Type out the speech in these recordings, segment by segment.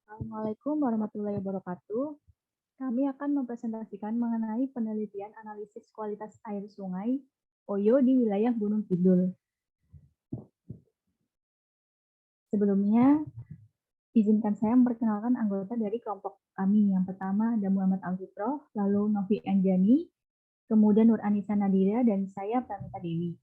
Assalamualaikum warahmatullahi wabarakatuh. Kami akan mempresentasikan mengenai penelitian analisis kualitas air sungai Oyo di wilayah Gunung Kidul. Sebelumnya, izinkan saya memperkenalkan anggota dari kelompok kami. Yang pertama ada Muhammad Al-Fitro, lalu Novi Anjani, kemudian Nur Anissa Nadira, dan saya Pramita Dewi.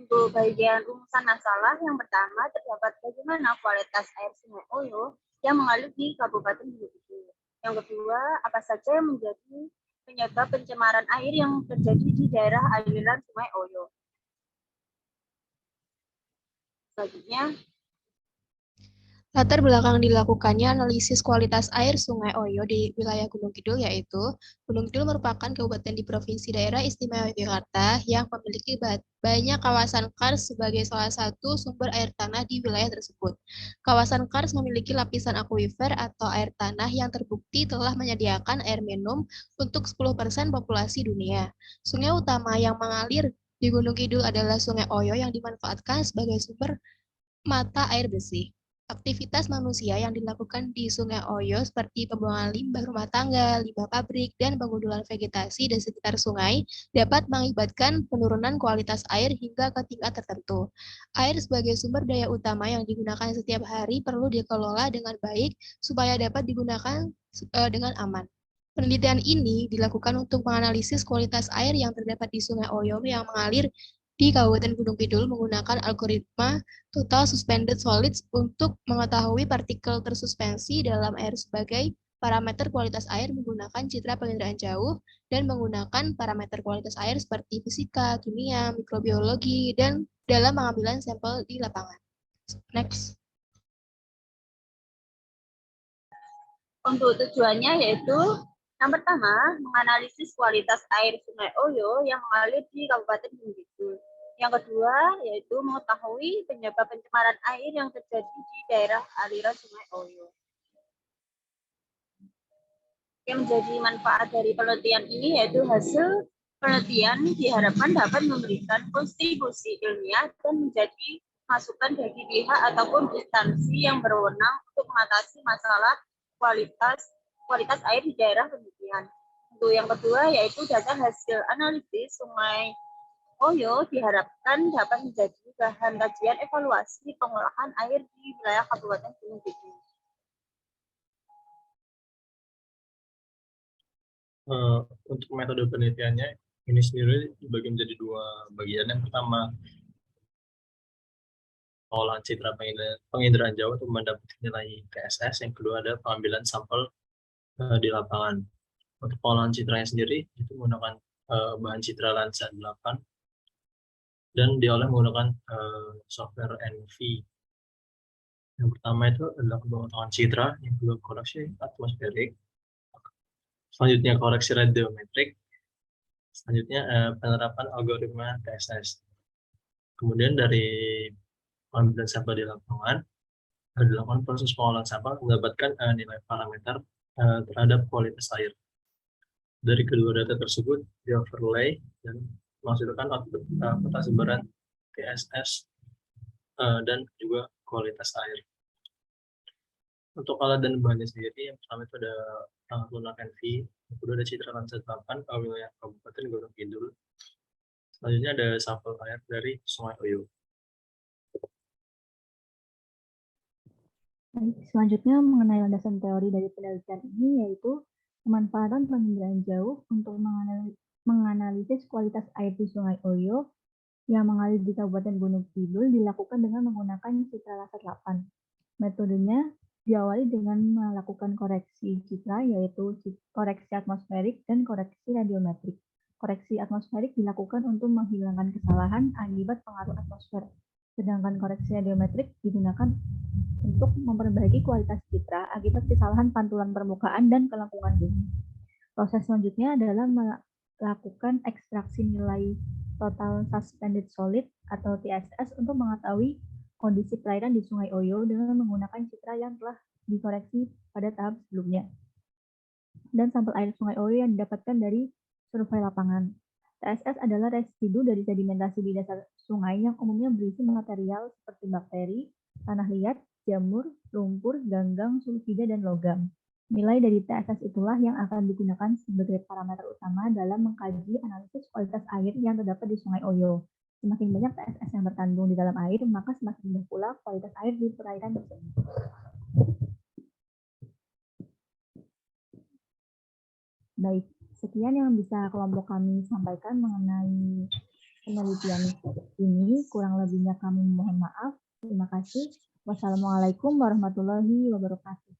Untuk bagian rumusan masalah, yang pertama terdapat bagaimana kualitas air sungai Oyo yang mengalir di Kabupaten Gunung Kidul. Yang kedua, apa saja yang menjadi penyebab pencemaran air yang terjadi di daerah aliran sungai Oyo. Selanjutnya, Latar belakang dilakukannya analisis kualitas air Sungai Oyo di wilayah Gunung Kidul yaitu Gunung Kidul merupakan kabupaten di Provinsi Daerah Istimewa Yogyakarta yang memiliki banyak kawasan karst sebagai salah satu sumber air tanah di wilayah tersebut. Kawasan karst memiliki lapisan akuifer atau air tanah yang terbukti telah menyediakan air minum untuk 10% populasi dunia. Sungai utama yang mengalir di Gunung Kidul adalah Sungai Oyo yang dimanfaatkan sebagai sumber mata air bersih. Aktivitas manusia yang dilakukan di Sungai Oyo seperti pembuangan limbah rumah tangga, limbah pabrik, dan pengundulan vegetasi di sekitar sungai dapat mengakibatkan penurunan kualitas air hingga ke tingkat tertentu. Air sebagai sumber daya utama yang digunakan setiap hari perlu dikelola dengan baik supaya dapat digunakan dengan aman. Penelitian ini dilakukan untuk menganalisis kualitas air yang terdapat di Sungai Oyo yang mengalir di Kabupaten Gunung Kidul menggunakan algoritma Total Suspended Solids untuk mengetahui partikel tersuspensi dalam air sebagai parameter kualitas air menggunakan citra penginderaan jauh dan menggunakan parameter kualitas air seperti fisika, kimia, mikrobiologi, dan dalam pengambilan sampel di lapangan. Next. untuk tujuannya yaitu yang pertama, menganalisis kualitas air sungai Oyo yang mengalir di Kabupaten Gunung Kidul. Yang kedua, yaitu mengetahui penyebab pencemaran air yang terjadi di daerah aliran sungai Oyo. Yang menjadi manfaat dari penelitian ini yaitu hasil penelitian diharapkan dapat memberikan kontribusi ilmiah dan menjadi masukan bagi pihak ataupun instansi yang berwenang untuk mengatasi masalah kualitas air di daerah penelitian. Untuk yang kedua yaitu data hasil analisis sungai Oyo diharapkan dapat menjadi bahan kajian evaluasi pengolahan air di wilayah Kabupaten Gunung Kidul. Untuk metode penelitiannya ini sendiri dibagi menjadi dua bagian. Yang pertama, pengolahan citra penginderaan jauh untuk mendapatkan nilai TSS. Yang kedua ada pengambilan sampel di lapangan. Untuk pengolahan citranya sendiri itu menggunakan bahan citra Lansa 8 dan diolah menggunakan software NV. Yang pertama itu adalah pemotongan citra, yang kedua koreksi atmosferik, selanjutnya koreksi radiometrik, selanjutnya penerapan algoritma TSS. Kemudian dari pengambilan sampel di lapangan, dilakukan proses pengolahan sampel mendapatkan nilai parameter terhadap kualitas air. Dari kedua data tersebut di overlay dan menghasilkan output peta sebaran TSS dan juga kualitas air. Untuk alat dan bahannya sendiri, yang pertama itu ada lunak NV, yang kedua ada citra Lansa 8 wilayah Kabupaten Gunung Kidul. Selanjutnya ada sampel air dari Sungai Oyo. Selanjutnya mengenai landasan teori dari penelitian ini yaitu pemanfaatan penginderaan jauh untuk menganalisis kualitas air di Sungai Oyo yang mengalir di Kabupaten Gunung Kidul dilakukan dengan menggunakan citra laser 8. Metodenya diawali dengan melakukan koreksi citra yaitu koreksi atmosferik dan koreksi radiometrik. Koreksi atmosferik dilakukan untuk menghilangkan kesalahan akibat pengaruh atmosfer, sedangkan koreksi radiometrik digunakan untuk memperbaiki kualitas citra akibat kesalahan pantulan permukaan dan kelengkungan bumi. Proses selanjutnya adalah melakukan ekstraksi nilai Total Suspended Solid atau TSS untuk mengetahui kondisi perairan di Sungai Oyo dengan menggunakan citra yang telah dikoreksi pada tahap sebelumnya dan sampel air Sungai Oyo yang didapatkan dari survei lapangan. TSS adalah residu dari sedimentasi di dasar sungai yang umumnya berisi material seperti bakteri, tanah liat, jamur, lumpur, ganggang, sulfida, dan logam. Nilai dari TSS itulah yang akan digunakan sebagai parameter utama dalam mengkaji analisis kualitas air yang terdapat di Sungai Oyo. Semakin banyak TSS yang terkandung di dalam air, maka semakin rendah pula kualitas air di perairan tersebut. Baik, sekian yang bisa kelompok kami sampaikan mengenai penelitian ini. Kurang lebihnya kami mohon maaf. Terima kasih. Wassalamualaikum warahmatullahi wabarakatuh.